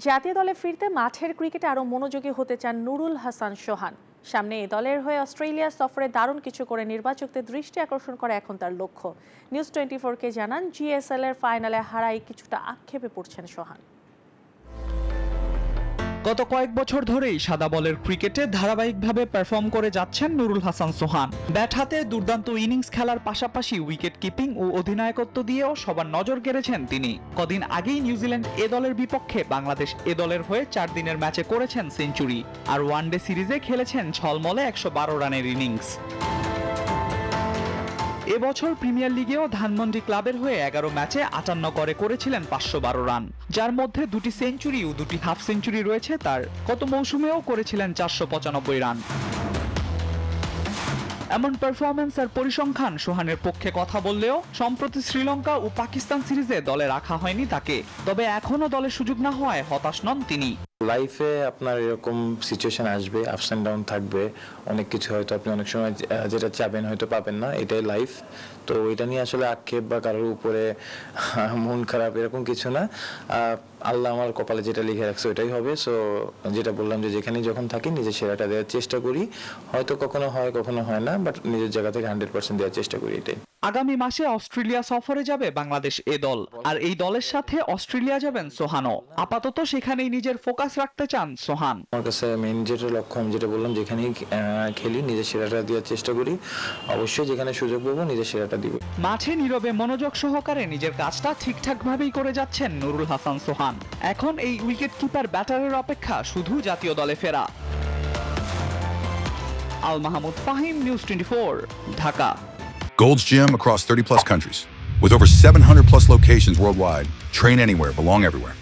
জাতীয় দলে ফিরতে মাঠের ক্রিকেটে আরও মনোযোগী হতে চান নুরুল হাসান সোহান। সামনে এই দলের হয়ে অস্ট্রেলিয়া সফরে দারুণ কিছু করে নির্বাচকদের দৃষ্টি আকর্ষণ করা এখন তার লক্ষ্য। নিউজ 24-কে জানান, জিএসএল এর ফাইনালে হারায় কিছুটা আক্ষেপে পড়ছেন সোহান। গত কয়েক বছর ধরেই সাদা বলের ক্রিকেটে ধারাবাহিকভাবে পারফর্ম করে যাচ্ছেন নুরুল হাসান সোহান। ব্যাট হাতে দুর্দান্ত ইনিংস খেলার পাশাপাশি উইকেট কিপিং ও অধিনায়কত্ব দিয়েও সবার নজর কেড়েছেন তিনি। কদিন আগেই নিউজিল্যান্ড এ দলের বিপক্ষে বাংলাদেশ এ দলের হয়ে 4 দিনের ম্যাচে করেছেন সেঞ্চুরি, আর ওয়ানডে সিরিজে খেলেছেন ঝলমলে 112 রানের ইনিংস। এবছর প্রিমিয়ার লিগেও ধানমন্ডি ক্লাবের হয়ে 11 ম্যাচে 58 করে করেছিলেন 512 রান, যার মধ্যে 2টি সেঞ্চুরি ও 2টি হাফ সেঞ্চুরি রয়েছে তার। গত মৌসুমেও করেছিলেন 495 রান। এমন পারফরম্যান্স আর পরিসংখ্যান সোহানের পক্ষে কথা বললেও সম্প্রতি শ্রীলঙ্কা ও পাকিস্তান সিরিজে দলে রাখা হয়নি তাকে। তবে এখনো দলে সুযোগ না হওয়ায় হতাশ নন তিনি। লাইফে আপনার এরকম সিচুয়েশন আসবে, আপস অ্যান্ড ডাউন থাকবে, অনেক কিছু হয়তো আপনি অনেক সময় যেটা চাবেন হয়তো পাবেন না, এটাই লাইফ। তো এটা নিয়ে আসলে আক্ষেপ বা কারোর উপরে মন খারাপ এরকম কিছু না। আল্লাহ আমার কপালে যেটা লিখে রাখছে ওইটাই হবে। সো যেটা বললাম যে যেখানে যখন থাকি নিজের সেরাটা দেওয়ার চেষ্টা করি, হয়তো কখনো হয় কখনো হয় না, বাট নিজের জায়গা থেকে 100% দেওয়ার চেষ্টা করি, এটাই। আগামী মাসে অস্ট্রেলিয়া সফরে যাবে বাংলাদেশ এ দল, আর এই দলের সাথে অস্ট্রেলিয়া যাবেন সোহানও। আপাতত সেখানেই নিজের ফোকাস রাখতে চান সোহান। আমার কাছে মেইন যেটা লক্ষ্য, আমি যেটা বললাম, যেখানেই খেলি নিজের সেরাটা দেওয়ার চেষ্টা করি, অবশ্যই যেখানে সুযোগ পাবো নিজের সেরাটা দিব। মাঠে নীরবে মনোযোগ সহকারে নিজের কাজটা ঠিকঠাক ভাবেই করে যাচ্ছেন নুরুল হাসান সোহান। এখন এই উইকেট কিপার ব্যাটারের অপেক্ষা শুধু জাতীয় দলে ফেরা। Al Mahmud Fahim, news 24, Dhaka. Gold's Gym across 30+ countries. With over 700+ locations worldwide. Train anywhere, belong everywhere.